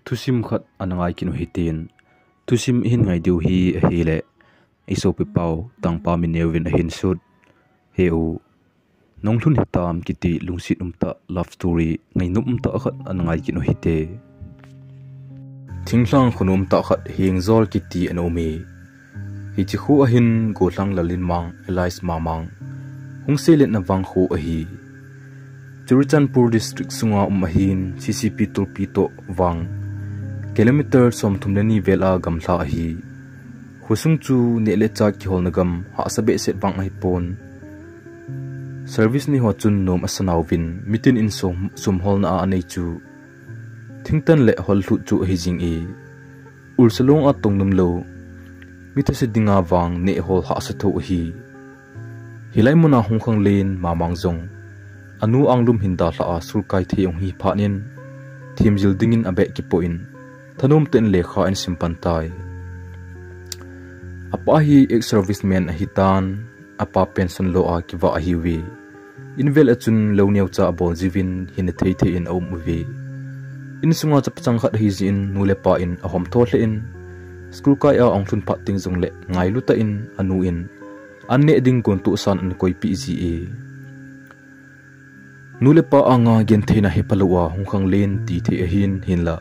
Thusim khat anangai kinu hitin thusim hin ngai diu hi hi le iso pi pau tangpa Minneo vin a hin sut heu Lhun Hitam kiti Lungset Umtah love story ngai nup Umtah khat anangai kinu hite thinglang khunum ta khat hing zol kiti anomi hi chi khu a hin go hlang lalin mang elais mamang hungse let na wang khu a hi Churichanpur district sunga hin CCP tulpi to wang kilometer som thumlani vela gamthla hi husung chu nele cha ki hol nagam ha sabe set wang ai pon service ni ho chun nom asanaw win mitin in sum hol na anei chu thingtan le hol thu chu hi jing e ulsalong a tongnum lo mita se dinga wang ne hol ha sa tho hi hilai muna hongkhang len mamang zong anu anglum hinda hla a surkai theong hi phanin thimjil dingin abe ki poin thanum ten lekha en simpantai apa hi ek serviceman a hitan apa pension lo a kiwa a hiwi invel achun lo new cha bol jivin hin thei thei in om wi in sunga chapchang khat hi jin nule pa in a hom tho hle in school ka ya ong thun pha ting jong le ngai lu ta in anu in anne ding kon tu san an koi pi ji e nule pa anga gen theina he palowa hongkhang len ti the a hin la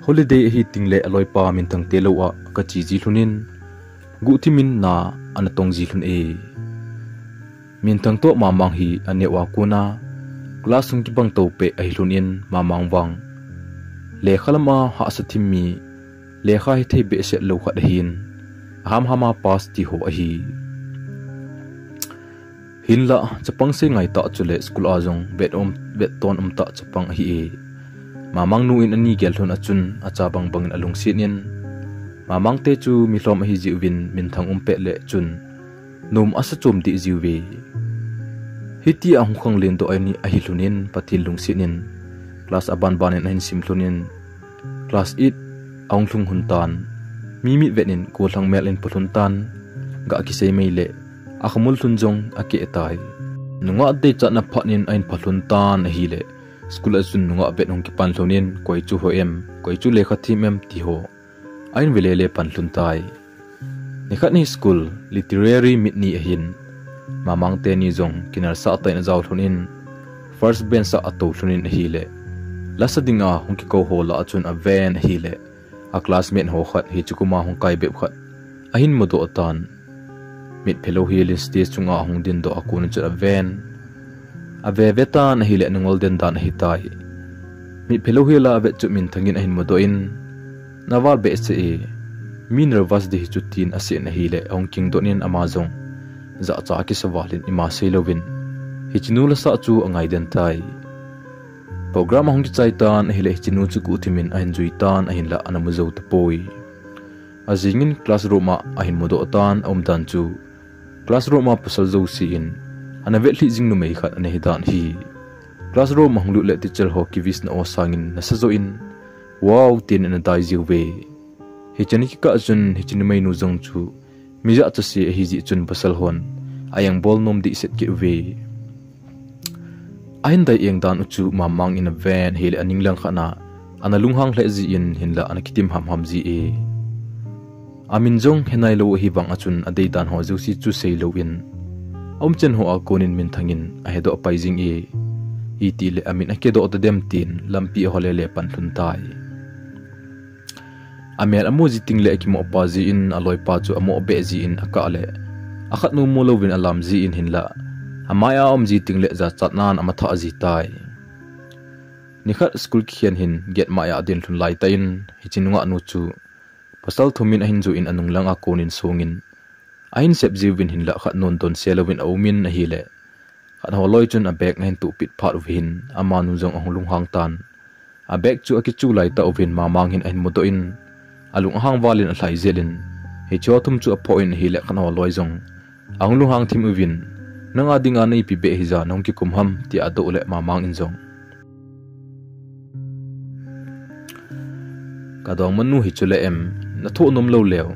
holiday hi tingle aloi pa min tang te lowa ka chi ji hlunin gu thimin na an tong ji hlun e min tang to mamang hi anewa kuna classung ki bang to pe ai hlunin mamang wang le khalama ha sathimi le kha hi the be se lo khat hin ham hama pass ti ho a hi hinla chapang se ngai ta chule school azong bet ton umta chapang hi e mamang nu in ani gel thon achun acha bang bang alung sinin mamang te chu mi hlom hi jiwin min thang umpe le chun num asa chum ti jiwe hiti a hongkhang len do ani a hi hlunin pathil lung sinin class aban banen hin sim hlunin class 8 aung thlung huntan mi venin ko thlang mel in puthun tan ga ki sei mei le akhmul thunjong ake tai nunga de chana phanin ain phathun tan hi le school azun nunga bet hong ki pan hlonin koi chu ho em koi chu lekha thim em ti ho ain velele pan hlun tai nikhat ni school literary mitni ahin mamang te ni jong kinar sa ta na jaw hlonin first bench sa ato hlonin hi le lasadinga hong ki ko ho la achun a van hi le a classmate ho khat hi chukuma hong kai be khat ahin modo atan mit phelo hilin stage chunga hong din do akun chu a van a ve vetan hi le nangol den dan hi tai mit phelo hila ve chu min thangin ahin modo in nawal be se e min nervous de chu tin ase na hi le ong king donin amazong za cha ki sawalin ima selovin hi chinula sa chu angai den tai program hong ki chaitan hi le chinu chu ku thimin ahin juitan ahin la anamuzo ta poi azingin classroom a ahin modo tan omdan chu classroom a pasal zo si in anavet li jing nu mei khat ane hidan hi classroom mahlu le teacher ho ki vis na o sangin na sazo in wow tin na dai jiu ve hi chani ki ka chun hi chini mai nu jong chu miza cha si hi ji chun pasal hon ayang bol nom di set ki ve ahin dai eng dan uchu mamang in a van hi le aning lang khana analung hang hle ji in hin la anakitim ham ji e amin jong henai lo hi bang achun adei dan ho ju si chu sei lo in omchen ho a konin min thangin a hedo paijing e iti le amin ake do ta dem tin lampi hole le pan thun tai amel amu ji ting le ki mo pa ji in aloi pa chu amo be ji in aka le akhat nu mo lovin alam ji in hin la amaya om ji ting le za chatnan amatha ji tai nikhat school khian hin get maya din thun lai ta in hichinunga nu chu pasal thumin ahin ju in anung langa konin songin ahin sep jiwin hin la khat non don selovin aumin a hi le khat holoi chun a bek ngen tu pit phat win amanu jong ahlung hang tan a bek chu aki chu lai ta ovin mamang hin ahin modo in alung hang walin a hlai zelin he chothum chu a point hi le khan holoi jong ahlung hang thim win nanga dinga nei pi be hi za nong ki kumham ti ado le mamang in jong kadong manu hi chule em na tho nom lo lew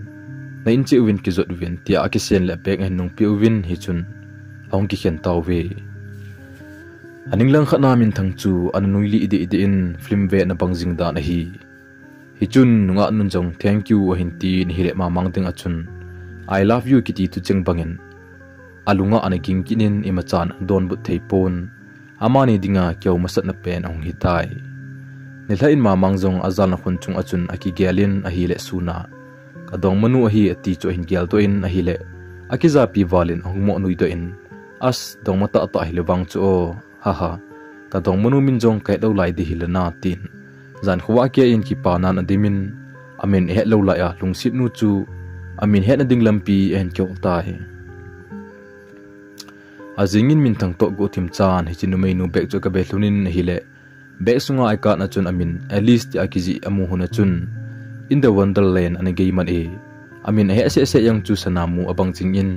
na in che win ki zot win tia akisen le bek hen nong pi win hi chun ong ki khen taw we aning lang khana min thang chu anui li ide ide in film ve na bangjing da na hi Hichun nunga nun jong thank you hinti ni hile mamang ding achun I love you kiti tu cheng bangin alunga anaking kinin imachan don but theipon amani dinga kyau masat na pen ang hitai nilhain mamang jong azal na khunchung achun aki gelin a hile suna kadong manu hi ati cho hin gel to in a hile akiza pi valin ang mo nui to in as dong mata ta hilewang cho haha kadong manu min jong kai do lai di hilana tin zan khuwa ke in ki panan adimin amin he lo la ya lungsit nu chu amin he na ding lampi en kyo tai azingin min thang to go thim chan hi chinu mai nu bek cho ka belunin hile bek sunga ai ka na chun amin at least akiji amu huna chun in the wonderland an ge man e amin he se yang chu sanamu abang jingin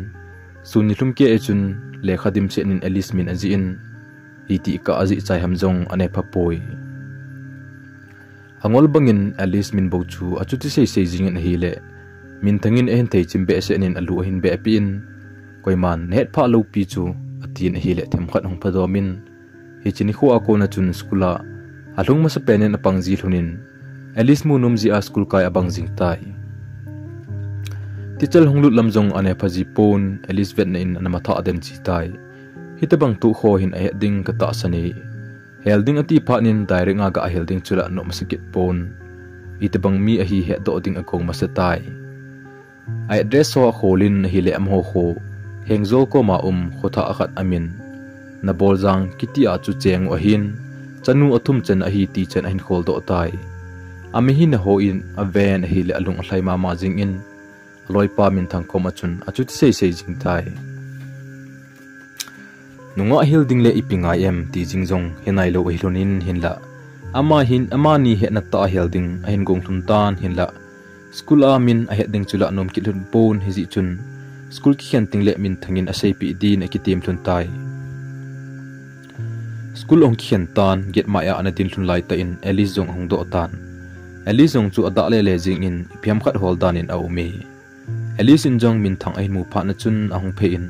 suni hlum ke e chun le khadim che nin at least min aji in iti ka aji chai hamjong ane phapoi angol bangin at least min bo chu achuti se jingin hile min thangin en thei chimbe se nin alu hin be pin koiman net pha lo pi chu atin hile them khat hong phadomin hi chini kho ako na chun skula alung ma sa penen apangji hlunin at least mu num ji a school kai abang jing tai tichal honglut lamjong ane phaji pon at least vet na in anama tha adem chi tai hitabang tu kho hin a ding ka ta sani helding ati phanin direct nga ga helding chula no masakit pon itabang mi a hi he do ding akong masatai ai address so kholin hile am ho kho hengzo ko ma khotha akhat amin na boljang kiti a chu cheng o hin chanu athum chen a hi ti chen hin khol do tai ami hi na ho in a ven hi le alung hlai ma jing in loi pa min thang ko ma chun a chu ti sei jing tai nunga hilding le ipinga em ti jing jong henai lo hilonin hinla ama ni he na ta hilding a hin gong thun tan hinla school amin a he ding chula nom ki thun pon hi ji chun school ki khen ting le min thangin a sei pi din a ki tem thun tai school ong ki khen tan get ma ya ana tin thun lai ta in Alice jong hong do tan Alice jong chu ada le le jing in piam khat hol dan in au me Alice in jong min thang ai mu pha na chun a hong phe in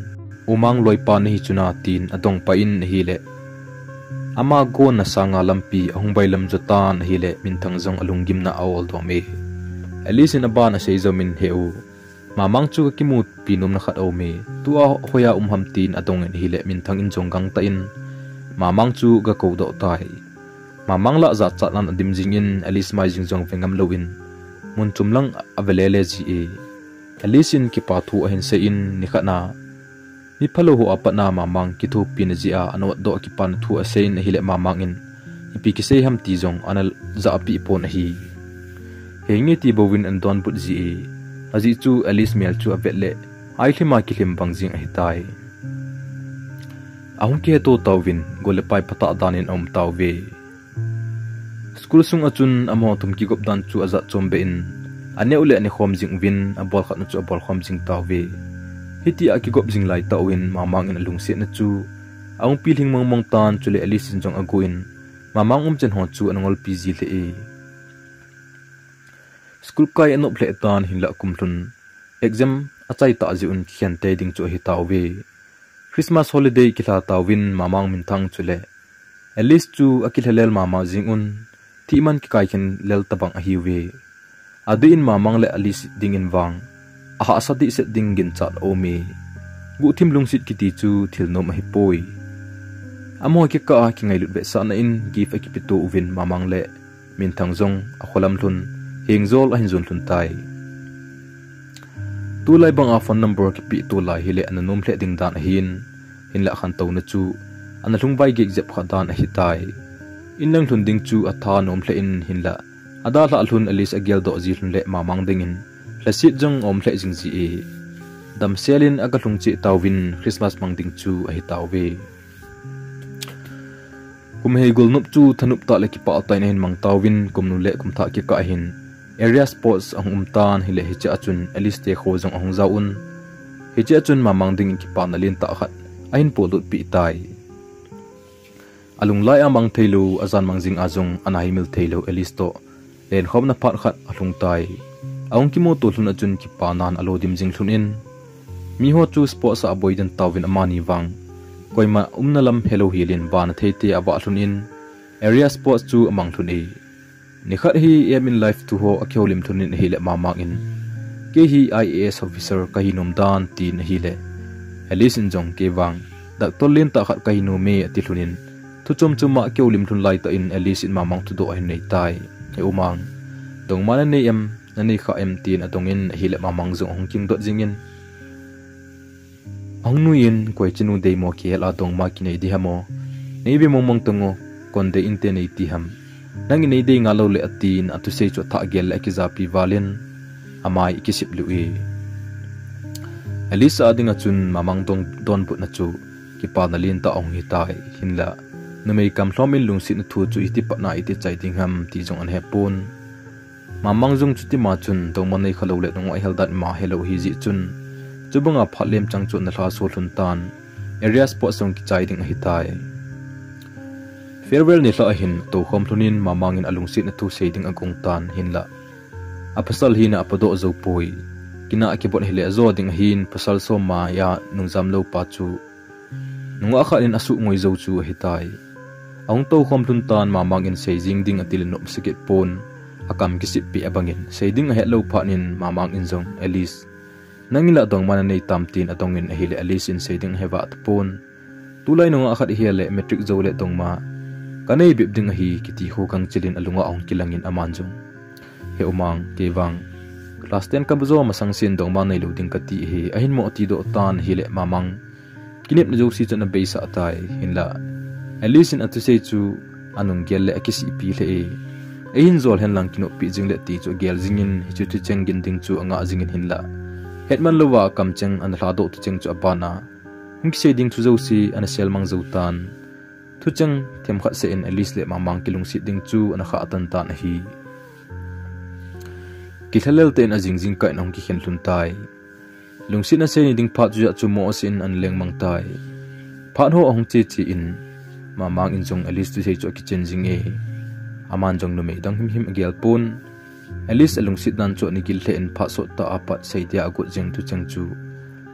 umang loi pa ni chuna tin adong pa in hi le ama go na sanga lampi ahong bai lam jotan hi le min thang jong alungim na awol do me Alice in aba na sei zomin heu mamang chu ki mut pinum na khat au me tua hoya ham tin adong en hi le min thang in jong gang ta in mamang chu ga ko do tai mamang la za chat nan adim jing in Alice mai jing jong vengam loin mun chumlang avelele ji e Alice in ki pa thu a hin se in ni khana mi phalo ho apana mamang ki thu pin ji a anot do ki pan thu a sein hi le mamang in ipi ki sei ham ti jong anal za pi pon hi hengi ti bowin an don put ji e aji chu Alice mel chu avetle ai khima ki hlim bang jing a hitai ahung ke to tawin gole pai pata danin om tawve school sung achun amo tum ki gop dan chu aza chombe in ane ule ani khom jing win abol khat na chu abol khom jing tawve hiti aki gop jing lai tawin mamang in lungset na chu ahung piling mong tan chule Alice in jong aguin mamang chen ho chu anongol pg le e school kai ano ple tan hinla kumthun exam achai ta ji un khian te ding chu hi tawve Christmas holiday kitha tawin mamang min thang chule at least chu akilhelel mama jingun thiman ki kai khen lel tabang a hiwe adu in mamang le Alice ding in wang aha asadi set ding gin chat o me gu thim lungsit kiti chu thilnom hi poi amo ki ka ki ngai lut be sa na in give akipitu win mamang le min thang jong a kholam thun hengzol a hin zun thun tai tu lai bang a phone number ki pi tu lai hile ananum hle ding dan hin la khan to na chu an lung bai ge jep kha dan hi tai in lang thun ding chu a tha nom hle in hin la ada la alhun Alice agel do ji hlun le mamang ding in la sit jong om hle jing ji e dam selin aga lung chi tawin Christmas mang ding chu a hi tawve kum hei gol nup chu thanup ta le ki pa tai na hin mang tawin kum nu le kum tha ki ka hin area sports ang umtan hile hi cha chun Alice te kho jong hong zaun hi cha chun mamang ding ki pa na lin ta khat ain polut pi tai alung lai amang theilu azan mangjing azung anai mil theilu Alice to len khom na phat khat alung tai aung ki mo to hlun achun ki pa nan alo dim jing hlun in mi ho chu sports a boyden tawin amani wang koima umnalam hello hilin ban theite awa hlun in area sports chu amang hlun e nikhat hi aim in life tu ho akheu lim thunin hi le mamang in ke hi IAS officer kahinom dan tin hi le Alice in jong ke wang dak tolin ta khat kahinu me ati thunin thu chom chuma keu lim thun lai ta in Alice in mamang tu do ai nei tai he umang dong mana nei em nani kha em tin atong in hi le mamang jong hong king dot jingin ong nuin koi chinu dei mo ke la dong ma ki nei di hamo nei be mong tongo kon de inte nei ti ham nang nei dei nga lo le atin atu sei chu tha gel la ki za pi valin amai ki sip lu e Alice adinga chun mamang dong don put na chu ki pa na lin ta ong hi tai hinla numei kam hlomin lungsit na thu chu iti pa na iti chai ding ham ti jong an he pun mamang jung chuti ma chun dong man nei khalo le nong ai hel dat ma hello hi ji chun chubanga phalem chang chu na thla so thun tan area spot song ki chai ding hi tai farewell ni hla hin to khom thunin mamang in alungsit na thu sei ding agong tan hinla apasal hina apado zo poi kina akibot hele zo ding hin pasal so ma ya nungzam lo pa chu nunga kha in asu ngoi zo chu hitai ong to khom thun tan mamang in sei jing ding atil no sikit pon akam kisip pi abangin sei ding he lo pha nin mamang in zong Alice nangila dong mana nei tamtin atong in hele Alice in sei ding hewa pon tulai nunga khat hele metric zo le dong ma kanei bib ding hi kiti ho kang chilin alunga ong kilangin amanjong he umang ke wang class 10 ka buzo masang sin dong ma nei lo ding kati hi ahin mo ti do tan hi le mamang kinep na joksi chana beisa atai hinla Alice in atu sei chu anung gel le akisi pi le e ahin zol hen lang kino pi jing le ti chu gel jingin hi chu tu cheng gin ding chu anga jingin hinla hetman lowa kam cheng an hla do tu cheng chu apana hung sei ding chu josi an sel mang zo tan thu cheng them khat se in Alice le mamang kilung si ding chu an kha tan tan hi kithalel ten ajing jing kai nong ki khen hlun tai lungsit na se ni ding phat ju chu mo sin an leng mang tai phat ho ong chi chi in mamang in jong Alice tu sei chu ki chen jing e aman jong no me dang him gel pun Alice lungsit nan chu ni gil the in pha so ta apat sei dia agut jeng tu cheng chu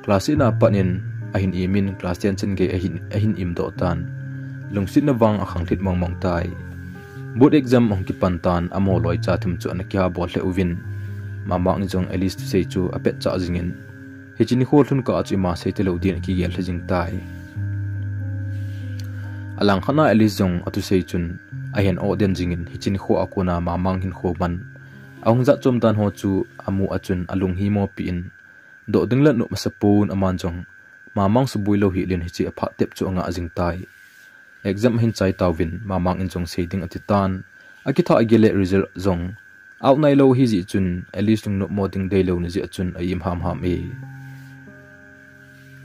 class ina panin ahin imin class 10 chen ge ahin im do tan lungsit na wang akhang thit mong mong tai board exam ong ki pantan amo loi cha thum chu na kya bol le uvin mamang jong Alice tu sei chu apet cha jingin hechini khol thun ka chi ma sei te lo din ki gel jing tai alang khana Alice jong atu sei chun ahen o den jingin hechini kho akuna mamang hin kho man aung za chom tan ho chu amu achun alung hi mo pi in do dingla no masapun aman jong mamang su builo hi len hichi apha tep chu anga jing tai exam hin chai tawin mamang in jong sei ding atitan akitha agele result jong out nai lo hi ji chun Alice tung no moding day lo ni ji chun aim ham ham e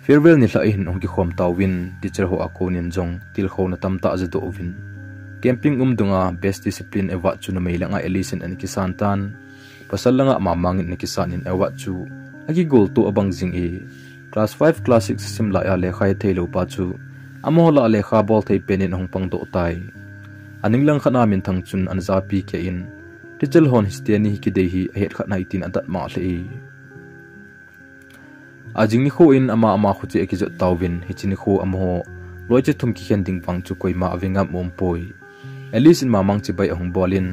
farewell ni hla hin ong ki khom tawin teacher ho akonin jong til kho na tam ta je do win camping dunga best discipline ewa chu na mai langa Alice an ki santan pasal langa mamang in ki sanin ewa chu agi goal to abang jing e class 5 class 6 sim la ya le khai thelo pa chu amo la le kha bol thei penin hong pang do tai aning lang khana min thang chun an za pi ke in tijal hon histiani ki dei hi het khat 19 adat ma hle e ajing ni kho in ama khu che ki jo tawin hichini kho amho loi che thum ki khen ding pang chu koi ma awenga mom poi Alice in mamang chi bai hong bolin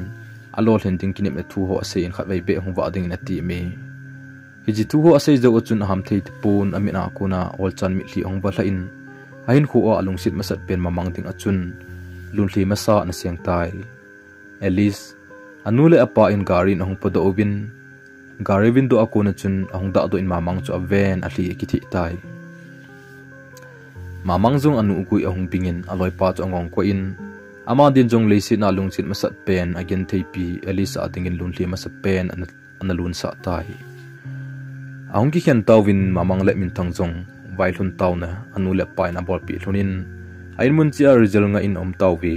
alo hlen ding kinep na thu ho ase in khat bai be hong wa ding na ti me hiji thu ho ase zo chun ham thei pun amina kuna ol chan mi hli ong ba hla in ahin khu o alung sit masat pen mamang ding achun lun hli masa na siang tai Alice anule apa in garin hong podo obin garivin do akona chun hong da do in mamang chu aven a hli ki thi tai mamang jong anu gui hong pingin aloi pa chu ngong ko in ama din jong leisi na lungsit masat pen again theipi Alice adingin lun hli masat pen an lun sa tai ahong ki khen tawin mamang le min thang jong vai hlun tawna anu le pain a bol pi hlunin ain mun chia result nga in tawi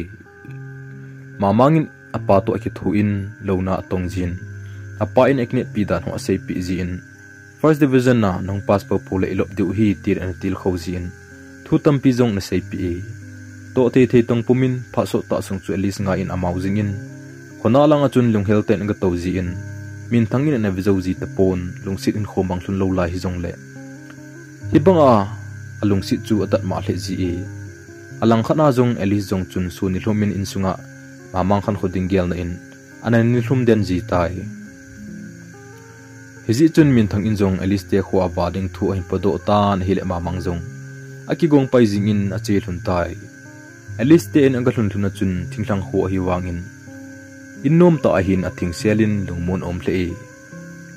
mamangin apa to ki thu in lona tongjin apa in ekne pi dan ho sei pi ji in first division na nong pass po pole ilop diu hi tir an til khozin thu tam pi jong na sei pi to the the tong pumin pha so ta sung chu Alice nga in amauzing in khona langa chun lunghel ten ga to ji in min thangin na vizo ji ta pon lungsit in khomang thun lo lai hi jong le hibanga alungsit chu atat ma hle ji e alang khana jong Alice jong chun su ni hlomin in sunga mamang khan khoding gel na in anan ni hlum den ji tai hizi chun min thang in jong Alice te kho abading thu hin podo tan hile mamang jong aki gong pai jing in ache hlun tai Alice te en anga hlun thuna chun thingthang ho hi wangin innom ta hin athing selin lungmon om hle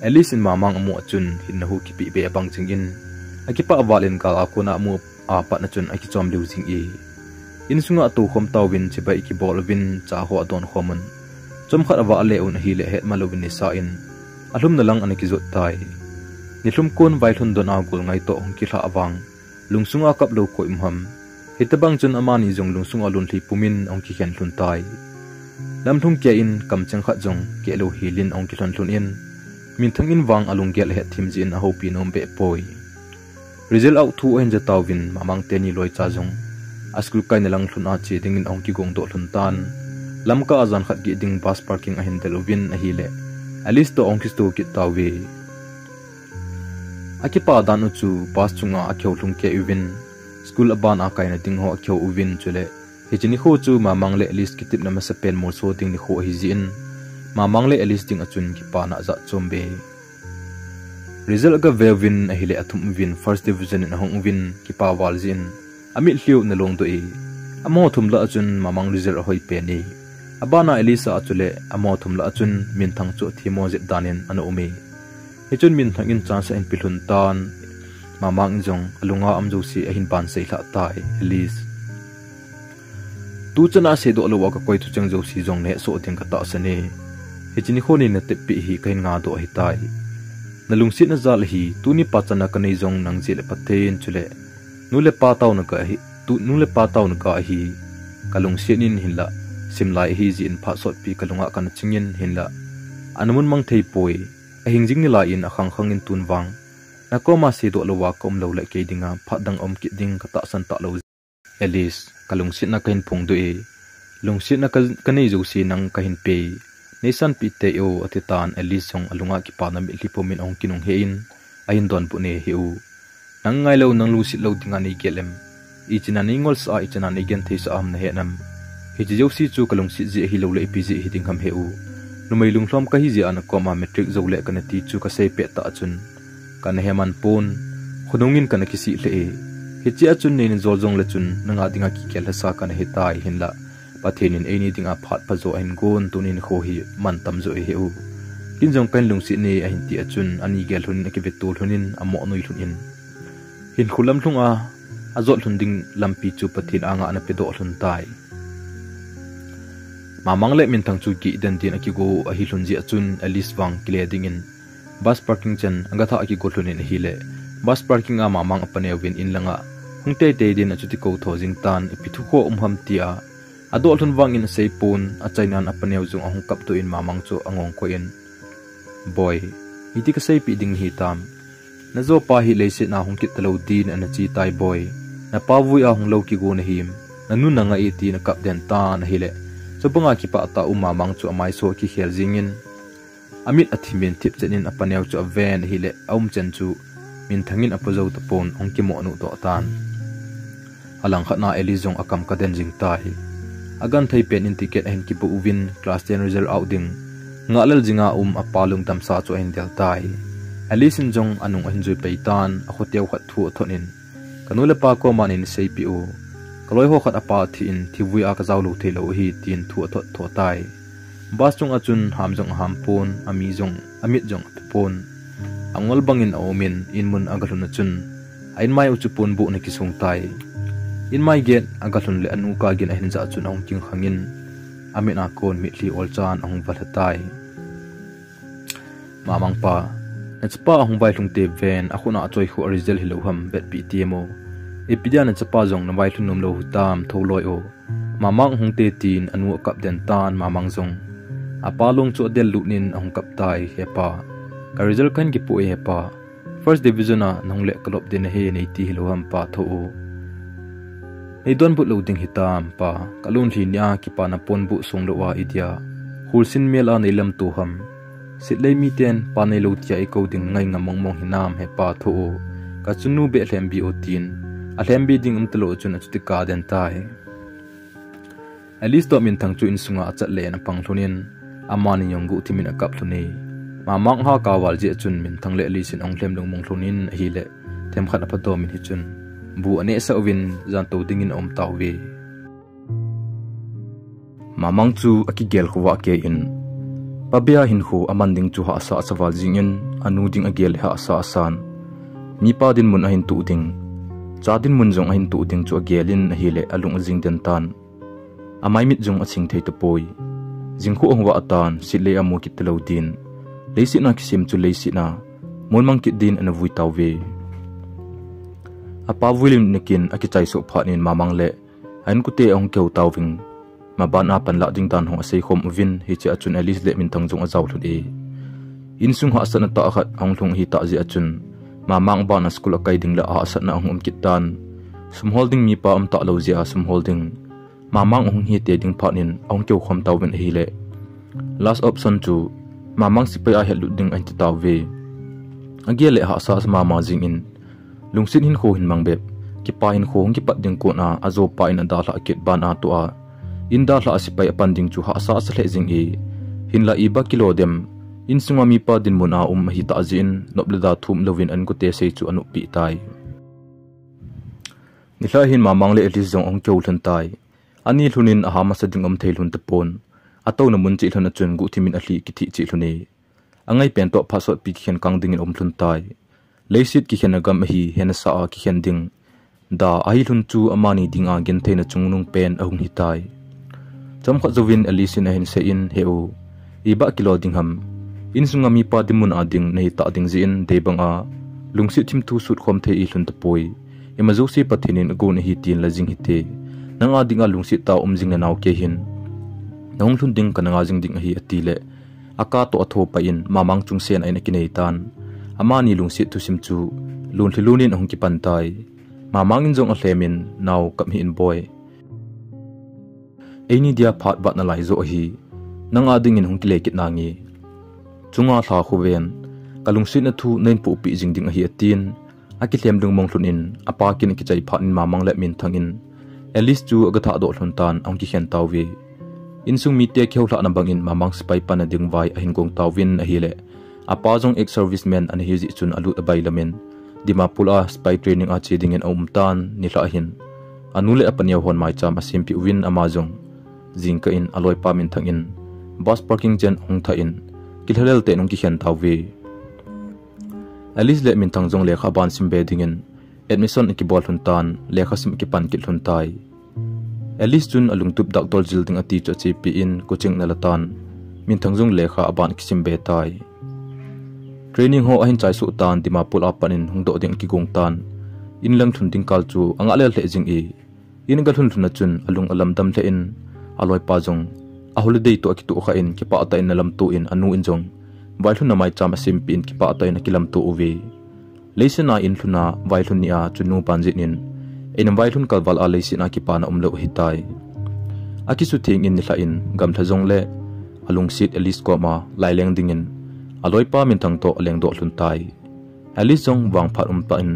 Alice in mamang amu achun hin hu ki pi be abang jing in akipa awalen ka akona mu apa na chun aki chom liu jing e in sunga tu khom tawin chiba iki bol win cha ho don khomon chom khat awa le un hi le het malovin ni sa in alum na lang aniki zot tai nilum kon vai thun don agul ngai to hong ki hla awang lungsunga kap lo ko imham hitabang chun amani jong lungsunga lun thli pumin ong ki khen hlun tai lam thung ke in kam chang kha jong ke lo hilin ong ki hlan hlun in min thang in wang alung gel he thim jin a ho pi nom be poi result out thu en ja tawin mamang te ni loi cha jong askul kai na lang hlun a che ding in ong ki gong do hlun tan lam ka azan khat gi ding bus parking a hin delovin a hi le Alice to ongkis to kit tawi akipa dan uchu bus chunga akheu hlung ke uwin school aban a kai na ding ho akheu uwin chule hejini kho chu mamang le Alice kitip na masapen mo so ding ni kho hi jin mamang le Alice ding achun ki pa na za chombe result ga vewin a hile athum win first division in hong win ki pa wal jin ami hliu na long do e amo thumla achun mamang result hoi pe ni abana Elisa achule amo thumla achun min thang chu thimo je danin ana umi hechun min thang in chance in pilhun tan mamang jong alunga amjo si a hin pan sei thla tai Elise tu chana se do lo ka koi thu chang jo si jong ne so ting ka ta sane hechini khoni na te pi hi kain nga do hi tai na lungsit na zal hi tu ni pa chana ka nei jong nang je le pathen chule nule pa taw na ka hi tu nule pa taw na ka hi kalung sienin hinla simlai hi ji in pha sot pi kalunga kan chingin hinla anamun mang thei poi a hingjing ni la in a khang khang in tunwang na ko ma se do lowa kom lo le ke dinga pha dang om ki ding ka ta san ta lo Alice kalung sit na kain phung do e lung sit na ka nei jo si nang ka hin pe nesan pi te o atitan Alice song alunga ki pa na mi li pomin ong kinung hein a hin don pu ne hi u nang ngai lo nang lu sit lo dinga nei gelem I china nei ngol sa I china nei gen thei sa am na he nam hiji josi chu kalung si ji hi lo le pi ji hi ding ham he u numai lung hlom ka hi ji an koma metric zo le kana ti chu ka sei pe ta achun kan heman pon khunungin kana ki si le e hi chi achun nei ni zol jong le chun nanga dinga ki kel sa kana he tai hin la pathenin ei dinga phat pa zo hin gon tunin kho hi man tam zo e he u kin jong kan lung si ne a hin ti achun ani gel hun ki vetul hunin amo noi hunin hin khulam thunga azol hunding lampi chu pathin anga na pe do hlun tai mamang le min thang chu ki den tin akigo a hi hlun ji achun Alice wang kile ding in bus parking chen anga tha aki go hlun in hi le bus parking a mamang apane win in langa hungte te din achuti ko thojing tan ipithu ko umham tia ado hlun wang in sei pon a chainan apane jung ahung kap to in mamang chu angong ko in boy iti ka sei pi ding hitam na zo pa hi le se na hung kit talo din an chi tai boy na pavui a hung lo ki go na him nanu na nga iti na kap den ta na hi le so banga ki pa ta mamang chu amai so ki khel jingin amit athimin tip chenin apaneu chu aven hi le aum chen chu min thangin apazo to pon ong ki mo nu to tan alang khana elizong akam ka den jing tai agan thai pen in ticket hen ki bu win class 10 result out ding ngalal jinga apalung tam sa chu hen del tai alisin jong anung enjoy peitan a khoteu khat thu thonin kanule pa ko manin cpu kaloi ho khat apa thi in thiwi a ka zawlu thelo hi tin thu tho tai bas chung achun ham jong ham pon ami jong amit jong pon angol bangin omin inmun agalun achun ain mai uchu pon bu ne ki sung tai in mai get agalun le anu ka gin ahin za chun ong king khangin amina kon mi thli ol chan ong bal tai mamang pa nachpa ong vai lung te ven akhuna achoi khu result hi lo ham bet pi tmo epidian chapa jong na vai thunum lo tam tholoi o mamang hung te tin anu kap den tan mamang jong apalong chu del lunin ong kap tai hepa ka result kan ki pu hepa first division a nongle klop din he nei ti lo ham pa tho o ei don bu lo ding hitam pa kalun thi nya ki pa na pon bu song lo wa idia hulsin mela nei lam tu ham sitlei mi ten pa nei lo tia e ko ding ngai ngamong mong hinam hepa tho o ka chunu be hlem bi o tin a hlem bi ding tlo chun achuti ka den tai at least do min thang chu in sunga achat le na pang thlunin amani yong gu timin akap thuni mamang ha kawal je chun min thangle li sin ong hlem dong mong thlunin hi le them khat aphato min hi chun bu ane sa win zan to dingin taw we mamang chu akigel khuwa ke in pabia hin khu amanding chu ha sa sawal jingin anu ding agel ha sa asan mi pa din mun ahin tu ding cha din mun jong ahin tu ding chu agelin hi le alung jing den tan amai mit jong aching thei to poi jingkhu ongwa atan sile amu kitlo din leisi na kisim chu leisi na monmang kit din ana vui tawwe apa vulim nikin akichai so phanin mamang le an kute ong keu tawwing maban apan la ding tan hong sei khom vin hi cha chun alis le min tang jong azaw thun e insung ha sana ta khat ong thung hi ta ji achun mamang ba na school akai ding la a sana ong kit tan sum holding mi pa ta lo zia sum holding mamang ong hi te ding phanin ong keu khom tawwen hi le last option chu mamang sipai a helu ding an tawe agiale ha sa mama jing in lungsit hin kho hin mangbep ki pa hin kho ki pat ding ko na azo pa in da la ket ban a to a in da la sipai apan ding chu ha sa sa le jing e hin la iba kilo dem in sunga mi pa din muna hi ta jin nobleda thum lovin an ko te sei chu anu pi tai nila hin mamang le elis jong ong keu thlan tai ani hlunin a ha ma sa ding thei hlun te pon ato na mun chi hlona chun gu thimin a hli ki thi chi hluni angai pen to phasot pi khen kang ding in thlun tai leisit ki khen agam hi hen sa a ki khen ding da ai hlun chu amani dinga gen theina chungnung pen ahung hi tai cham kha zowin alisin a hen se in heu iba kilo ding ham in sunga mi pa dimun a ding nei ta ding zin de bang a lungsi thim thu sut khom the i hlun ta poi emazo si pathinin go ne hi tin la jing hi te nanga dinga lungsi ta jing na naw ke hin nong thun ding kananga jing ding hi atile aka to atho pa in mamang chung sen aina kinei tan amani lungsi tu sim chu lun thlunin hong ki pantai mamang in jong a hlemin naw kam hi in boy eini dia phat bat na lai zo hi nanga ding in hong ki le kit nangi chunga thla khuwen kalungsi na thu nen pu pi jing ding hi atin aki hlem dung mong thlunin apa kin ki chai phat in mamang le min thangin at least chu agatha do hlun tan ong ki khen tawwi insung mi te kheu hla na bangin mamang spai pana ding vai a hin gong tawin a hi le apa jong ex serviceman an hi ji chun alu abai lamen dimapula spy training a cheding in umtan ni hla hin anule apania hon mai cham asim pi win amazong jingka in aloi pa min thangin bus parking chen ong tha in kilhalel te nong ki khen tawwi alice le min thang jong le kha ban sim be ding in admission ki bol hun tan le kha sim ki pan kil hun tai alice chun alung tup dak tol jil ding ati cho chi pi in coaching na latan min thang jong le kha aban ki sim be tai training ho ahin chai su tan dimapul apanin hungdo ding ki gong tan in lang thun ding kal chu anga le le jing e in gal hun thuna chun alung alam dam le in aloi pa jong a holiday to ki tu kha in ki pa ta in lam tu in anu in jong vai thun na mai cham sim pin ki pa ta in ki lam tu uwe leisena in thuna vai thun nia chunu panjin in in vai thun kal wal a leisena ki pa na umlo hitai aki su thing in nila in gam tha jong le alung sit alice ko ma laileng ding in aloi pa min thang to aleng do hlun tai alice jong wang phat pa in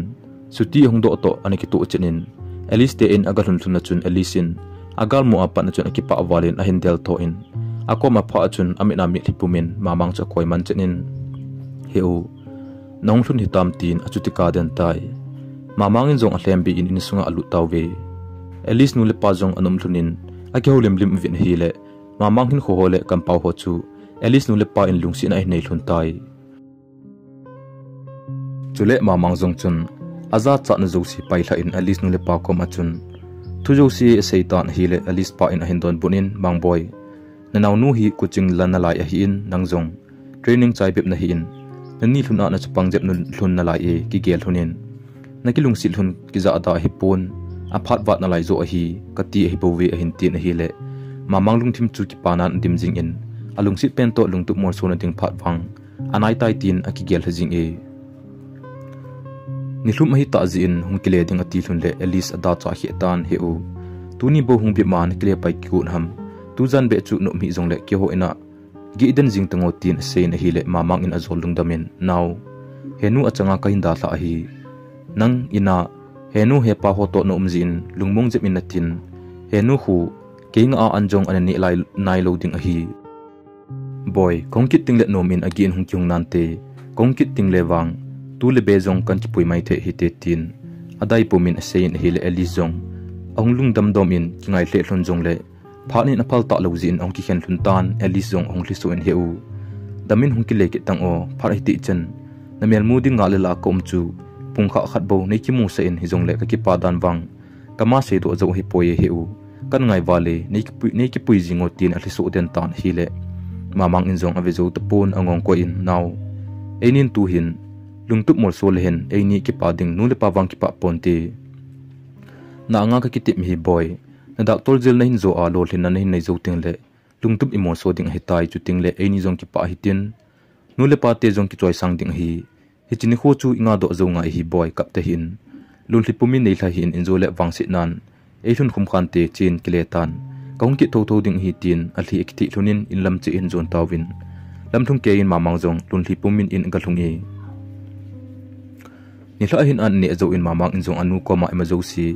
suti hong do to ani ki tu chenin alice te in agal hun thun na chun alice in agal mo apa na chun ki pa walin a hindel to in ako ma pha chun amina mi thipumin mamang cha koi man chenin heu nong thun hitam tin achuti ka den tai mamang in jong a hlem bi in sunga alu tawwe alice nu le pa jong anum thunin aki holim lim vin hi le mamang hin kho hole kam pau ho chu alice nu le pa in lungsi na nei hlun tai chule mamang jong chun aza cha na josi pai hla in alice nu le pa ko ma chun thu josi seitan hi le alice pa in a hindon bunin mangboy nanaw nu hi coaching lan na lai a hi in nang jong training chai bep na hi in nani hluna na chupang jep nun hlun na lai e ki gel hunin nakilung sil hun ki za da hi pon a phat wat na lai zo a hi kati hi bowe a hin tin hi le mamang lung thim chu ki panan dim jing in alung sit pen to lung tu mor so na ding phat wang anai tai tin a ki gel hajing e nilum hi ta ji in hung kile ding ati hlun le alice ada cha hi tan he u tuni bo hung bi man kile pai ki gun ham tu jan be chu no mi jong le ki ho ina gi den jing tango tin se na hi le mamang in azol lung damin now henu achanga ka hinda thla hi nang ina henu he pa ho to no umjin lungmong jep in natin henu hu king a anjong anani lai nai loading a hi boy kongkit ting le nom in again hung kyung nan te kongkit ting le wang tu le bezong kan chipui mai the hi te tin adai pomin sein hi le elizong ong lung dam dom in kingai le hlon jong le phani na phal ta lo zin ong ki khen hlun tan elizong ong li so in heu damin hung ki le ki tang o phar hi ti chen na mel mu ding nga le la kom chu pung kha khat bo nei ki mu se in hi jong le ka ki pa dan wang kama se do zo hi poye heu kan ngai wale nei ki pui jingo tin a li so den tan hi le mamang in zong ave zo te pon angong ko in now einin tu hin lungtup mol so le hen eini ki pa ding nu le pa wang ki pa ponte na anga ka kitip mi boy na dak tol jel na hin zo a lo hin na hin nei zo ting le lungtup imo so ding hitai chu ting le eini zong ki pa hitin nu le pa te zong ki choi sang ding hi chini kho chu inga do zo nga hi boy kap te hin lun hli pumi nei thla hin in zo le wang sit nan ei thun khum khan te chin kile tan kaung ki tho tho ding hi tin a hli ekti thunin in lam chi in zon tawin lam thung ke in mamang zong lun hli pumin in ga thungi ni thla hin an ne zo in mamang in zong anu ko ma ema zo si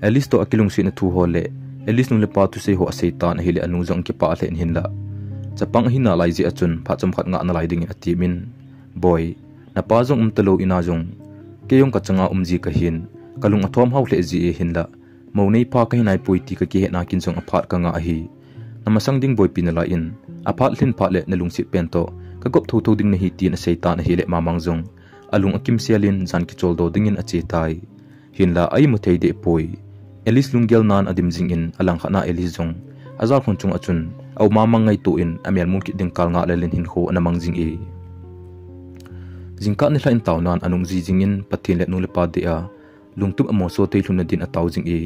elis to akilung si na thu hole elis nu le pa tu se ho seitan hi le anu zong ki pa le hin la chapang hi na lai ji achun pha cham khat nga na lai ding ati min boy na pa zong umtalo ina zong ke yong ka changa umji ka hin kalung athom hau le ji hin la mo nei pa ka hinai poiti ka ki he na kin zong aphat ka nga hi namasang ding boy pinala in aphat hlin pha le na lungsit pen to ka gop tho tho ding na hi tin seitan hi le mamang zong alung akim sialin zan ki chol do dingin ache tai hin la ai mu thei de poi elis lunggel nan adim jing in alang khana elis zong azal khon chung achun au mamang ngai tu in amial mu ki ding kal nga le len hin kho anamang jing e jingka ni hla in taw nan anung ji jingin pathin le nu le pa de a lungtup amo so te hlun din ataw jing e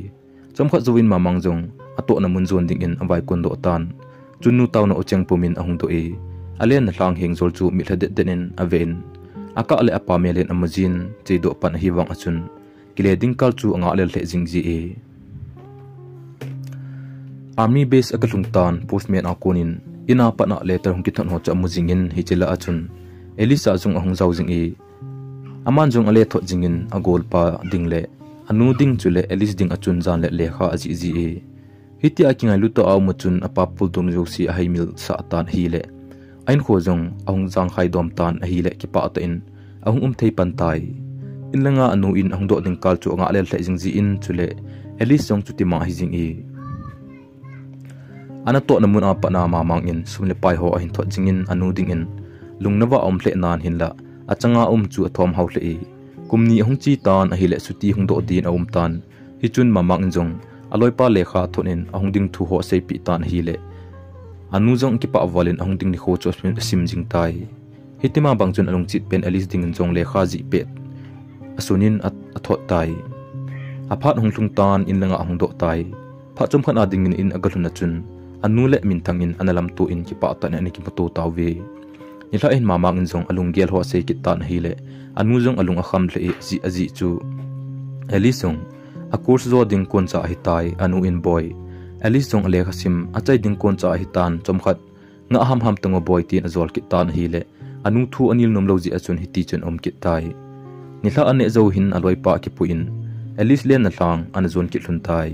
chomkha zuin mamang jong ato na mun zon ding in awai kon do tan chunnu taw na ocheng pumin ahung do e alen na hlang heng zol chu mi thade denin aven aka le apa melen amajin che do pan hi wang achun kile ding kal chu anga le le jing ji e army base akalung tan postman akonin ina pana letter hung ki thon ho cha mujingin hi chela achun elisa jung ahung zaw jing e aman jong ale tho jingin agol pa dingle anu ding chule elis ding achun jan le lekha aji ji e hiti akingai lu to aw muchun apa pul dum jo si a haimil sa tan hi le ain kho jong ahung jang khai dom tan a hi le ki pa ta in ahung thei pan tai in langa anu in ahung do ding kal chu anga le hle jing ji in chule elis jong chuti ma hi jing e ana to namun apa na mamang in sumle pai ho a hin tho jingin anu ding in lungnawa om hle nan hin la achanga chu athom haule e kumni hung chi tan a hi le suti hung do din a tan hi chun mamang jong aloi pa lekha thonin ahung ding thu ho sei pi tan hi le anu jong ki pa walin ahung ding ni kho chu sim jing tai hitima bangchun alung chit pen elis ding jong lekha ji pe asunin atho tai aphat hung tlung tan in langa ahung do tai pha chum khan ading in agalhuna chun anu le min thangin analam tu in ki pa tan ani ki pato tawe ni la in mamang in jong alung gel ho sei ki tan hi le anu jong alung akham le ji aji chu elisong a course zo ding kon cha hi tai anu in boy elis jong ale khasim achai ding kon cha hi tan chomkhat nga ham ham tango boy tin azol ki tan hi le anu thu anil nom lo ji achun hi ti chun om ki tai ni la ane zo hin aloi pa ki pu in elis len na hlang an zon ki hlun tai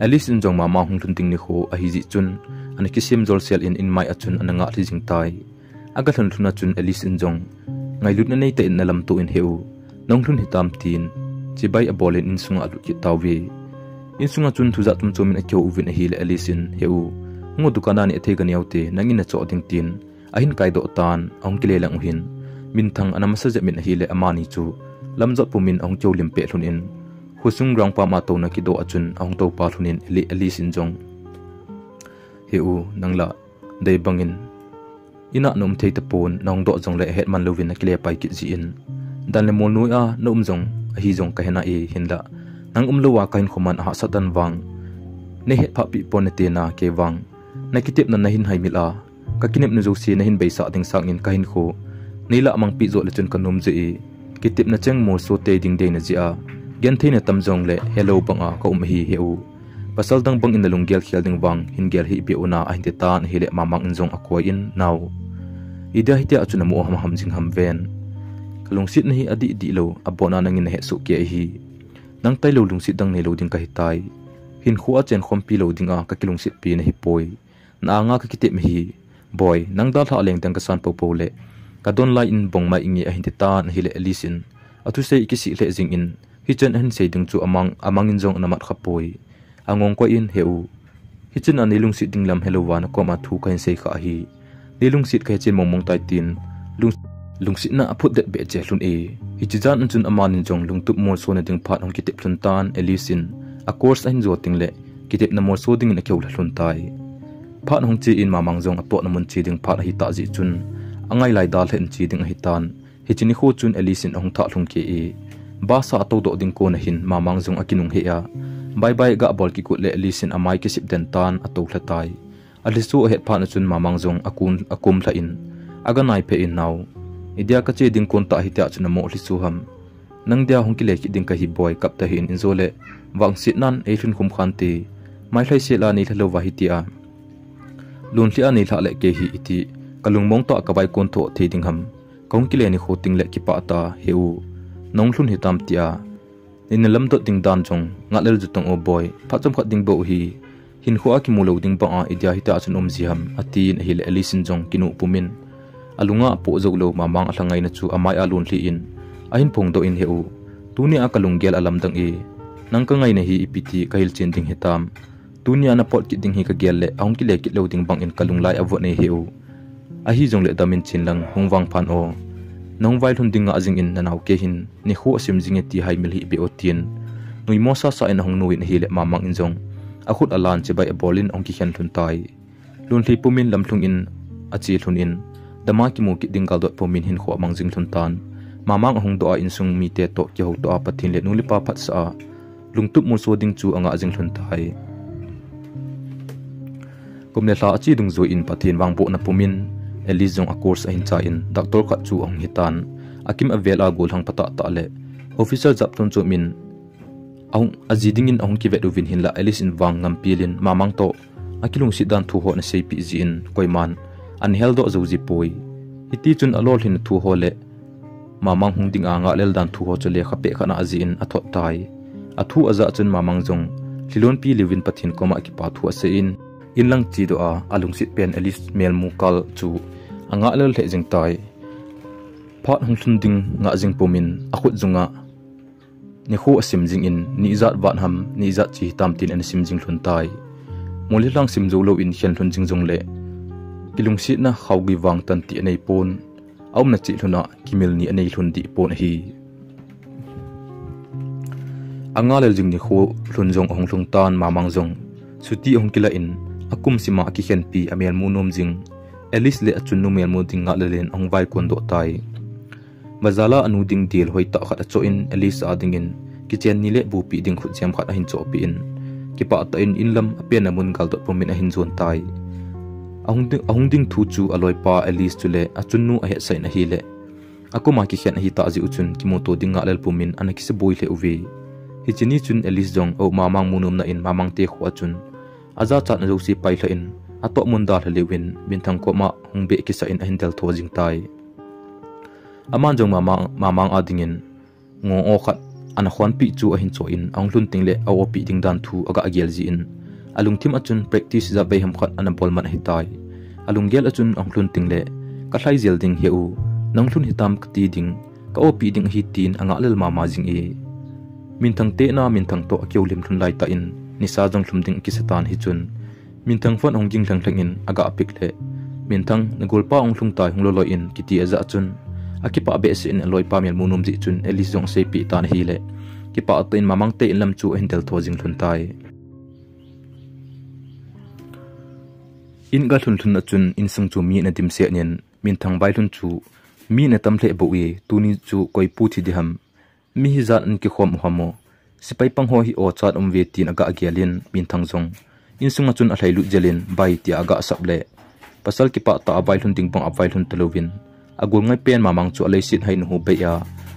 elis in jong mama hung thun ting ni kho a hi ji chun ani kisim zol sel in mai achun ananga thi jing tai aga thun thuna chun elis in jong ngai lut na nei te in nalam tu in heu nong thun hitam tin chibai a bolin in sunga lu ki tawi in sunga chun thuza tum chomin a kyo uvin a hi le elis in heu ngo dukana ni the gani autte nangin a cho ding tin ahin kai do tan ong kile lang hin min thang anamasa je min hi le amani chu lamjot pumin ong chou lim pe hlun in husung rang pa ma to na ki do achun ong to pa hlunin elis in jong heu nangla dei bangin ina num thei te pon nong do jong le het man lovin na kile pai ki ji in dan le mol nui a num jong hi jong ka hena e hinla nang lowa kain khoman ha satan wang ne het pha pi pon te na ke wang na kitip na nahin haimila ka kinep nu jo si nahin beisa ding sang in kahin kho neila amang pi zo le chun kanum je e kitip na cheng mo so te ding de na ji a gen theina tam jong le hello banga ka hi heu pasal dang bang in lung gel khial ding wang hin gel hi bi una a hin te tan hi le mamang in jong akoi in now ida hi te achuna mo ham jing ham ven kalung sit na hi adi di lo abona nangin he su ke hi nang tai lo lung sit dang ne lo ding ka hi tai hin khuwa chen khom pi lo dinga ka kilung sit pi na hi poi na nga ka kitep hi boy nang dal tha leng tang ka san po po le ka don lai in bong mai ingi a hin ta hi le lisin atu sei ki si le jing in hi chen han sei ding chu amang in jong namat khapoi angong ko in heu hi chen an nilung sit ding lam hello wan ko ma thu kain sei kha hi nilung sit kai chen mong tai tin lungsit na aput det be che hlun e hi chijan an chun aman in jong lungtup mol so na ding phat hong kitip hlun tan elisin a course ahin zo ting le kitip na mol so ding na keul hlun tai phat hong chi in mamang jong apot na mun chi ding phat hi ta ji chun angai lai dal hen chi ding hi tan hi chini kho chun elisin hong tha hlung ke e ba sa to do ding ko na hin mamang jong akinung he ya bye bye ga bol ki kut le elisin amai ki sip den tan ato thlatai alisu het phat na chun mamang jong akum thla in aga nai pe in now idia ka che ding kon ta hi ta chuna mo hlisu ham nang dia hong ki le ki ding ka hi boy kap ta hin inzole wang sit nan e thun khum khan ti mai thlai se la ni thalo wa hi tia lun thli ani thla le ke hi iti kalung mong to ka bai kon tho the ding ham kong ki le ni kho ting le ki pa ta heu nong hlun hitam tia in lam to ding dan chong nga lel jutong o boy pha chom khat ding bo hi hin kho a ki mulo ding ba a idia hi ta chun ji ham atin hi le alisin jong kinu pumin alunga po zolo mamang atlangai na chu amai alun hli in ahin phong do in heu tuni akalunggel alam dang e nang ka ngai na hi ipiti kahil chen ding hitam tunia na pot ki ding hi ka gel le aung ki le ki lo ding bang in kalung lai avo nei heu a hi jong le damin chin lang hongwang phan o nong vai thun dinga ajing in nanaw ke hin ni kho sim jing ti hai mil hi be otien nui mosa sa in hong nuin hi le mamang in jong a khut alan che bai bolin ong ki khen thun tai lun hli pumin lam thung in achi thun in dama ki mu ki dingal dot pomin hin kho mangjing thun tan mamang hong do a insung mi te to ki ho to a pathin le nuli pa phat sa lungtup mul so ding chu anga jing thun tai kumne hla achi dung zo in pathin wang bo na pumin elizong a course a hin cha in doctor kha chu ong hitan akim avel a gol hang pata ta le officer jap tun chu min ong aziding in ong ki ve duvin hin la elis in wang ngam pilin mamang to akilung sidan thu ho na sei pi ji in koiman an heldo zoji poi iti chun alol hin thu ho le mamang hung ding anga lel dan thu ho chole khape khana azi in athot tai athu aza chun mamang jong hilon pi livin pathin koma ki pa thu ase in lang chi do a alung sit pen elis mel mukal chu anga lel he jing tai phat hung thun ding nga jing pomin akhut zunga ni kho asim jing in ni zat wan ham ni zat chi tam tin an sim jing thun tai moli lang sim zo lo in hian thun jing jong le kilung sit na khawgi wang tan ti nei pon aum na chi hluna kimil ni anei hlun di pon hi anga lel jing ni kho hlun jong hong hlung tan mamang jong suti hong kila in akum sima ki khen pi amel mu nom jing elis le achun nu mel mu ding nga lelen ong vai kon do tai bazala anu ding dil hoi ta khat cho in elis a ding in kichen ni le bu pi ding khu jam khat a hin cho pi in ki pa ta in lam apen amun gal do pomin a hin zon tai ahung ding thu chu aloi pa elis chule achunnu a he sai na hi le akuma ki khen hi ta ji uchun ki moto dinga lel pumin anaki se boi le uwe hi chini chun elis jong o mamang munum na in mamang te khwa chun aza chat na josi pai thla in ato mun da lewin bin thang ko ma hung be ki sa in handle tho jing tai aman jong mamang adingin ngo o khat an khwan pi chu a hin cho in ang hlun ting le a o pi ding dan thu aga agel ji in alung thim achun practice za bei ham khat an bol man hitai alung gel achun ang hlun ting le ka hlai zel ding heu nang hlun hitam kti ding ka o pi ding hi tin anga lel mama jing e min thang te na min thang to akeu lim thun lai ta in ni sa jong thlum ding ki satan hi chun min thang fon ong jing thlang thlang in aga apik le min thang ngol pa ong thlung tai hung lo in kiti aza chun akipa be se in loi pa mel munum ji chun elis jong se pi tan hi le ki pa tin mamang te in lam chu hendel tho jing thun tai in ga thun thun chun in sung chu mi na dim se nen min thang bai thun chu mi na tam hle bo e tuni chu koi pu thi di ham mi hi zat an ki khom hamo sipai pang ho hi o chat ve tin aga agialin min thang jong in sunga chun a thlailu jelin bai ti aga sable pasal ki pa ta bai thun ding pang abai thun telovin agul ngai pen mamang chu alai sit hain hu be ya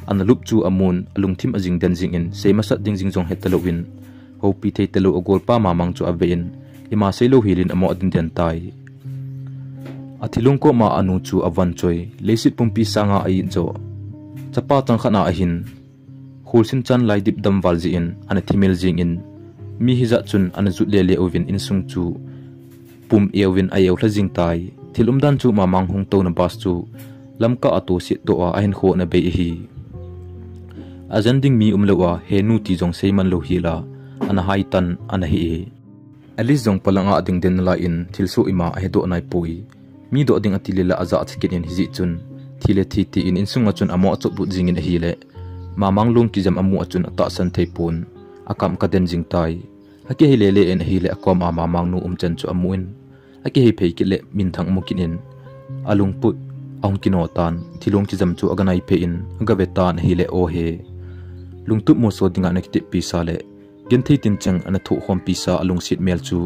an lup chu amun alung thim ajing den jing in semasat ding jing jong hetelowin ho pi thei telo agol pa mamang chu avein ima selo hilin amo adin den tai athilung ko ma anu chu awan choi lesit pumpi sanga ai jo chapa tang khana ahin khulsin chan lai dip dam walji in an thimel jing in mi hiza chun an zu le le ovin in sung chu pum ewin ayeu thla jing tai thilum dan chu mamang hung to na bas chu lamka atu sit to a hin kho na be hi azanding mi umlowa he nu ti jong seiman lo hi la ana haitan ana hi alis jong palanga ding den la in thilsu ima he do nai pui mi do ding atilila aza athikin in hi chun thile thi ti in insunga chun amo chu bu jingin hi le mamang lung ki jam amu achun ata san theipun akam ka den jing tai aki hi le en hi le akom a mamang nu umchan chu amuin aki hi phei ki le min thang mukin in alung put ong kino tan thilung ki jam chu aganai pe in agabe tan hi le o he lungtup mo so dinga nakti pisa le genthei tin chang ana thu khom pisa alung sit mel chu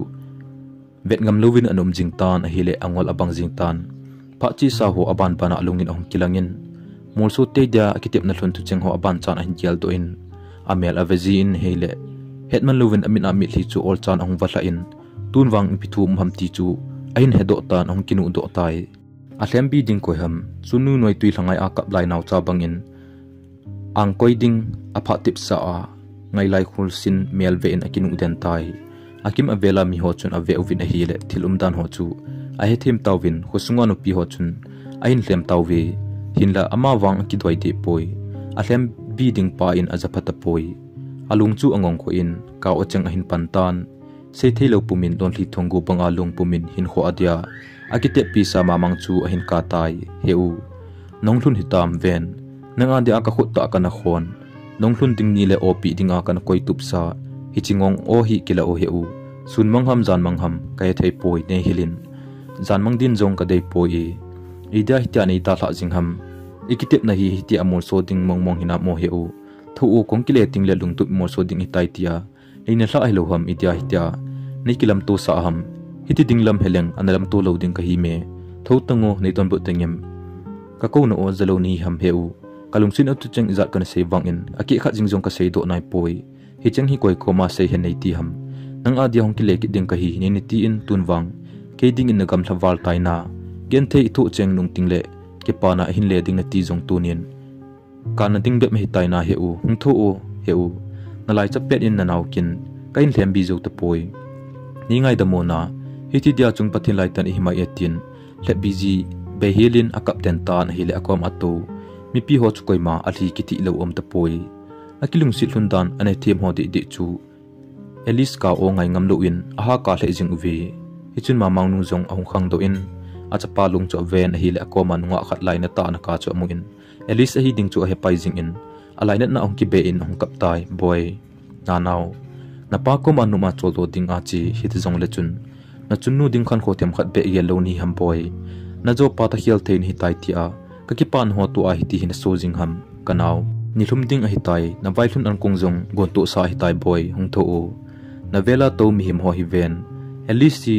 vet ngam lovin anum jing tan hi le angol abang jing tan pha chi sa ho aban pana alungin ong kilangin molso te dia akitep na hlon tu cheng ho aban chan a hin kial to in amel avezi in hi le hetman lovin amin ami li chu ol chan ong vala in tunwang pithu ham ti chu ain he do tan ong kinu do tai a hlem bi ding ko ham chunu noi tui hlangai a kap lai naw cha bangin ang koi ding a pha tip sa a ngai lai khul sin mel ve in akinu den tai akim avela mi ho chun ave ovin a hi le thilum dan ho chu a he them tawin khusunga no pi ho chun ain hlem tawve hinla ama wang ki doi de poi a hlem bi ding pa in azaphata poi alung chu angong kho in ka ocheng a hin pantan sei thelo pumin don hli thonggu banga lung pumin hin kho adia akite pi sa mamang chu a hin ka tai heu nonglun hitam ven nanga de aka khut ta kana khon nonglun ding ni le opi dinga kana koi tup sa hichingong o hi kila o heu sun mangham jan mangham kai thei poi ne hilin jan mang din jong ka dei poi ida hitia nei ta thla jingham ikitep na hi hitia amol so ding mong hina mo heu thu u kong kile ting le lung tup mo so ding hitai tia leina thla ai lo ham idia hitia nei kilam to sa ham hiti dinglam heleng analam to lo ding ka hi me tho tango nei ton bu tengem ka ko no o zalo ni ham heu kalungsin atu cheng izat kana sei wang in aki kha jingjong ka sei do nai poi hi cheng hi koi koma sei hen nei ti ham nang adia hong kile ki ding ka hi ni ti in tunwang ke ding in nagam thawal taina gen thei thu cheng nung tingle ke pana hin le ding na ti jong tunin kana ding be me taina heu hung thu o heu nalai chapet in nanaw kin kain thlem bi zo ta poi ni ngai da mo na hiti dia chung pathin lai tan hi mai etin le biji be helin akap ten tan hi le akom atu mi pi ho chukoi ma ali kiti lo om ta poi akilung si hlundan ane them ho di chu elis ka o ngai ngam lo in aha ka le jing uve hichun ma mang nu jong ahung khang do in achapa lung cho ven hi le akoma nuwa khat lai na ta na ka cho mu in elis hi ding chu he pai jing in alai na ong ki be in ong kap tai boy na naw na pa ko manu ma chol do ding a chi hit jong le chun na chunnu ding khan kho tem khat be yelo ni ham boy na jo pa ta hial thein hi tai ti a ka ki pan ho tu a hi ti hin so jing ham kanaw ni hlum ding a hi tai na vai hlun an kong jong gon to sa hi tai boy hung tho o na vela to mi him ho hi ven elisi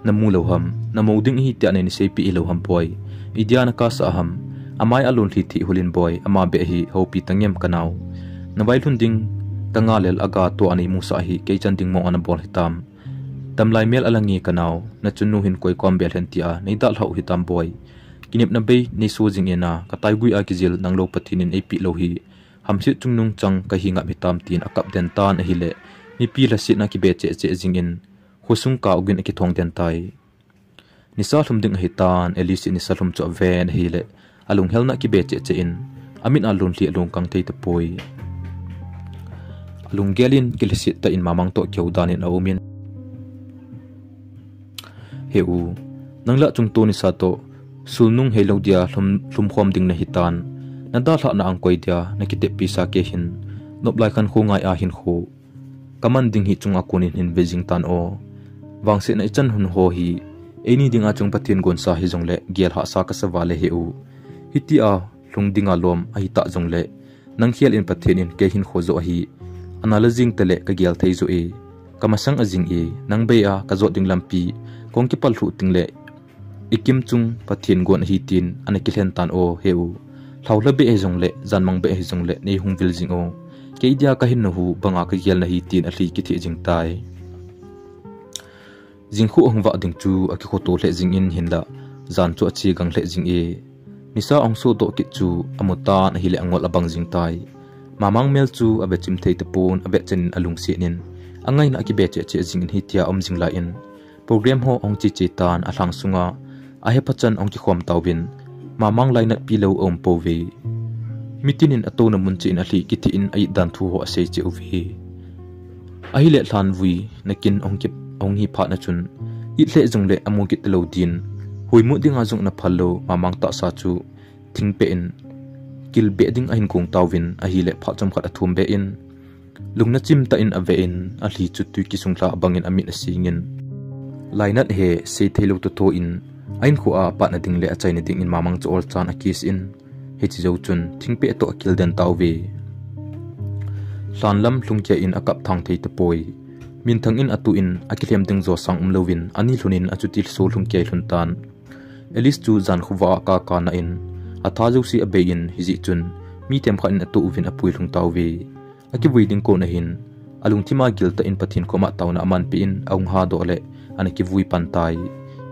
na mu lo ham na mo ding hi ti an ni sei pi lo ham boy idiana ka sa ham amai alun thi thi hulin boy ama be hi ho pi tangem kanaw na vai hlun ding tanga lel aga to ani musa hi ke chan ding mo an bol hitam tamlai mel alangi kanaw na chunu hin koi kom bel hen tia nei dal hau hitam boy kinep na be nei so jing ena katai gui a kizil nang lo pathinin ap lo hi hamsi chungnung chang ka hinga hitam tin akap den tan hi le mi pi la sit na ki be che che jing in khosung ka ugin ki thong den tai nisa hlum ding hitan elisi nisa hlum cho ven hi le alung helna ki be che che in amin alun li alung kang thei te poi alung gelin kilsit ta in mamang to kyaudanin aumin heu nangla chungtu ni sa to sulnung helo dia hlum khom ding na hitan nada thla na angkoi dia nakite pisa ke hin noblai khan khungai a hin khu kaman ding hi chunga kunin hin beijing tan o wangse na ichan hun ho hi eni dinga chung pathin gon sa hi jongle gial ha sa ka sawale heu hiti a hlung dinga lom a hi ta jongle nang khial in pathin in ke hin khozo hi analyzing tele ka gial thei zo e kamasang ajing e nang be a ka zo ding lampi kongki pal thu tingle ikim chung pathin gon hi tin anaki hlen tan o heu thlaula be e jongle janmang be e jongle nei hung vil jing o ke dia ka hin no hu banga ka gial na hi tin a hli ki thi jing tai jing khu hong wa ding chu aki kho to hle jing in hinda jan chu achi gang hle jing e nisa ong so to ki chu amuta na hi le angol abang jing tai mamang mel chu abe chim thei te pun abe chen alung si nin angai na ki be che che jing in hi tia om jing la in program ho ong chi chi tan a hlang sunga ahe pachan ong ki khom tawin mamang lainat pilo om powe mitinin atona munchi in ali kiti in ai dan thu ho ase che uvi ai le hlan vui nakin ong hi pha na chun i hle jong le amu kit lo din huimu dinga jong na phallo mamang ta sa chu thingpe in kil be ding ahin kong tawin a hi le pha chom khat athum be in lungna chim ta in ave in a hli chu tu ki sungla bangin amit asingin lainat he se thelo to to in ain khu a pa na ding le a chaina ding in mamang chu ol chan a kis in he chi zo chun thingpe to akil den tawve hlanlam hlungkia in akap thang thei te poi min thang in atu in akilem ding zo sang lovin ani hlunin achutil so hlungkia hluntan elis chu zan khuwa ka na in atha zo si abe in hiji chun mi tem kha in atu uvin apui hlung tawve aki voiding ko na hin alung tima gilta in pathin khoma tawna aman pi in aung ha do le anaki vui pantai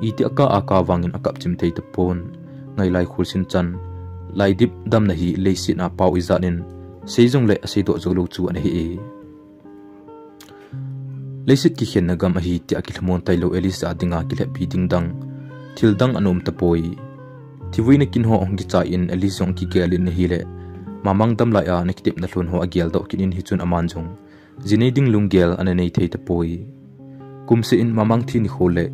iti aka wangin akap chim thei te pon ngai lai khul sin chan lai dip dam na hi leisi na pau izanin seijong le ase do zolo chu an hi leisit ki khen na gam a hi ti akilmon tailo elisa dinga kile pi ding dang thildang anom ta poi thiwina kin ho ong ki cha in elisong ki gelin hi le mamang dam la ya nekitip na hlun ho agial do kinin hi chun aman jong jinei ding lunggel ananei thei ta poi kumse in mamang thi ni khole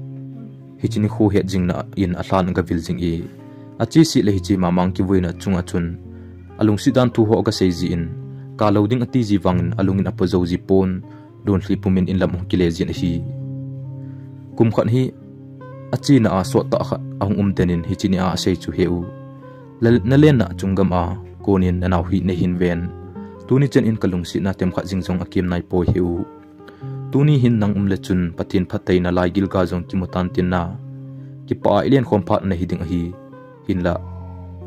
hi chini kho he jing na in ahlan ga vil jing e achi si le hi chi mamang ki voina chunga chun alung sidan thu ho ga sei ji in ka loading ati ji wangin alungin apozo ji pon don hli pumin in lam ki le jin hi kum khan hi achi na a so ta kha ahung tenin hi chini a sei chu heu na len na chungam a konin na naw hi ne hin ven tuni chen in kalung si na tem kha jingjong akim nai po heu tuni hin nang le chun pathin phatai na lai gil ga jong ki mutan tin na ki pa ilian khom phat na hiding hi hin la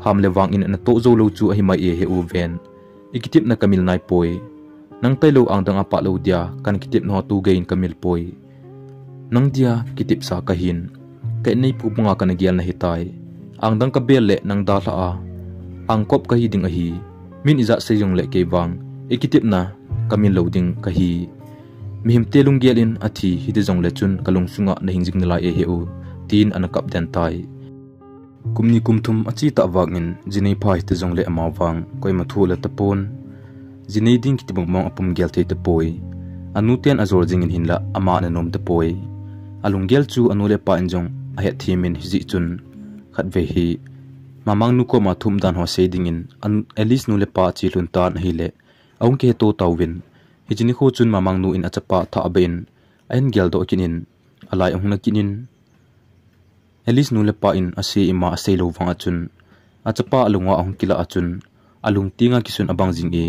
ham le wang in na to zo lo chu a hi mai e he u ven ikitip na kamil nai poi nang tai lo ang dang apa lo dia kan kitip no tu gain kamil poi nang dia kitip sa ka hin ka nei pu bunga kan gial na hitai ang dang ka bel le nang da la a ang kop ka hi ding a hi min iza se jong le ke wang ikitip na kamil lo ding ka hi mihim telung gelin athi hide jong le chun kalung sunga na hingjing na la e he u tin anakap den tai kumni kumthum achi ta wangin jinei phai te jong le ama wang koi mathu la tapon jinei ding kitibang mong apum gel te te poi anu ten azor jing in hinla ama na nom te poi alung gel chu anu le pa injong a he thimin hiji chun khat ve hi mamang nu ko ma thum dan ho se ding in elis nu le pa chi lun tan hi le aung ke to tawin hijini kho chun mamang nu in achapa tha ben ain gel do kinin alai ong na kinin elis nu le pa in ase ima ase lo wanga chun achapa alunga ong kila achun alung tinga kisun abang jing e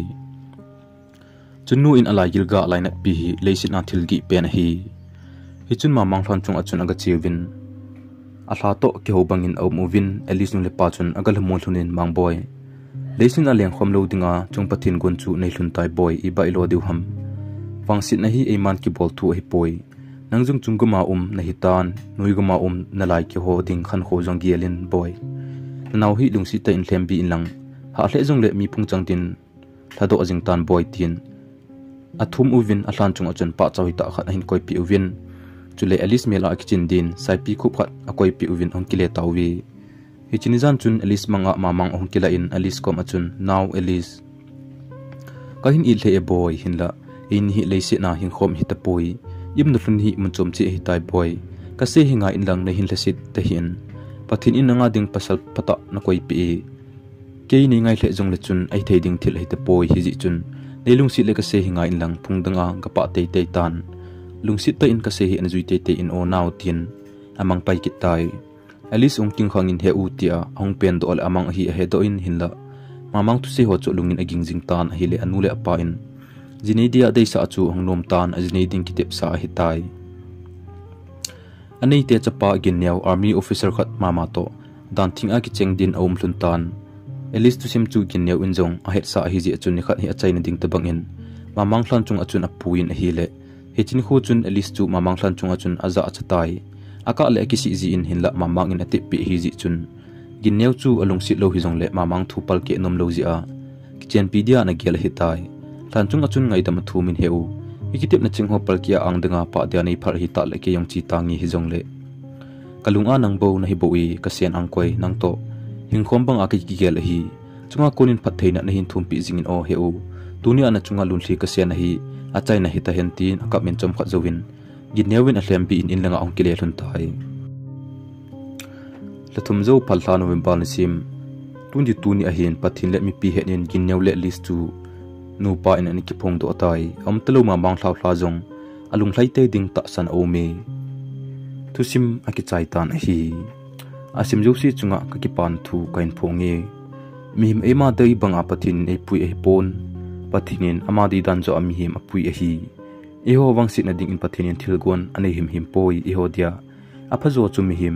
chunnu in alai gilga laina pi hi leisin na thilgi pen hi hichun mamang thon chung achun aga chiwin atha to ke ho bangin au movin elis nu le pa chun agal mo thunin mangboy leisin aleng khom lo dinga chung pathin gun chu nei hlun tai boy i bai lo diu ham wangsit na hi eiman ki bol thu hi poi nangjung chunguma na hitan nuiguma na lai ki ho ding khan kho jong gialin boy naw hi lungsi ta in thlembi in lang ha hle jong le mi phung chang tin thado ajing tan boy tin athum uvin ahlan chung achon pa chawi ta khat hin koi pi uvin chule elis mela kitchen din sai pi khup khat akoi pi uvin ong kile tawi hichinizan chun elis manga mamang ong kila in elis kom achun now elis kahin il he boy hinla in hi leisi na hin khom hi ta poi im na hlun hi mun chom chi hi tai boy ka se hinga in lang na hin lesit ta hin pathin in nga ding pasal pata na koi pi ke ni ngai hle jong le chun ai thei ding thil hi ta poi hi ji chun leilung si le ka se hinga in lang phung danga ga pa te te tan lungsit ta in ka se hi an zui te te in o now tin amang pai ki tai elis ong king khangin he u tia ong pen do al amang hi he do in hinla mamang tu se ho chu lungin aging jing tan hi le anu le apa in jinedia dei sa chu ong nom tan ajnei ding kitep sa hi tai anei te chapa Minneo army officer khat mama to dan thing a ki cheng din om hlun tan elis tu sim chu Minneo injong a het sa hi ji chun ni khat hi achai na ding tabang in mamang hlan chung achun a puin hi le hechin khu chun elis chu mamang hlan chung achun aza achatai aka le ki si ji in hinla mamang in ati pi hi ji chun Minneo chu alung si lo hi jong le mamang thu pal ke nom lo ji a kichen pedia na gel hi tai than chung achun ngai dam thu min heu ikitip na ching ho pal kia ang denga pa dia nei phar hi ta le ke yong chi tangi hi jong le kalunga nang bo na hiboi kasian angkoi nang to hingkhom bang aki gigel hi chunga konin phatheina na hin thumpi jingin o heu tunia na chunga lunthi kasian hi achai na hita hentin akap min chom kha zowin ginewin a hlempi in langa ongkile hlun tai lathum zo phalha November ni sim 22 ni a hin pathin le mi pi henin ginnew le list tu nu pa in ani kipong do tai am talo ma bang thlau thla jong alung hlaite ding ta san o me tu sim aki chai tan hi asim josi chunga ka ki pan thu kain phonge mihim ema dei banga pathin e pui e pon pathinin amadi dan jo ami him apui e hi eho wangsi na ding in pathinin thilgon ane him poi eho dia aphazo chumi him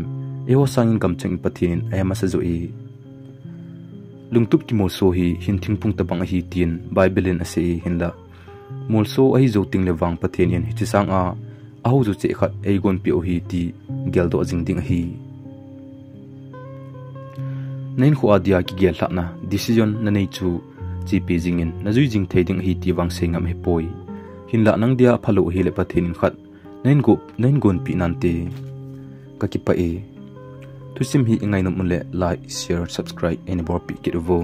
eho sangin kamcheng pathinin ayama sa zo e lungtup ki molso hi hin thingpung ta bang hi tin bible ase hinla molso ahi zo ting le wang pathinin hi chisang a ahu zo che khat eigon pi o hi ti geldo jingding hi nain khu adia ki gel na decision na nei chu gp jingin na zui jing theding hi ti wang sengam he poi hinla nang dia phalo hi le pathin khat nain gon pi nante ka ki pa e tusim hi ngai no mule like share subscribe any bor pi ki vo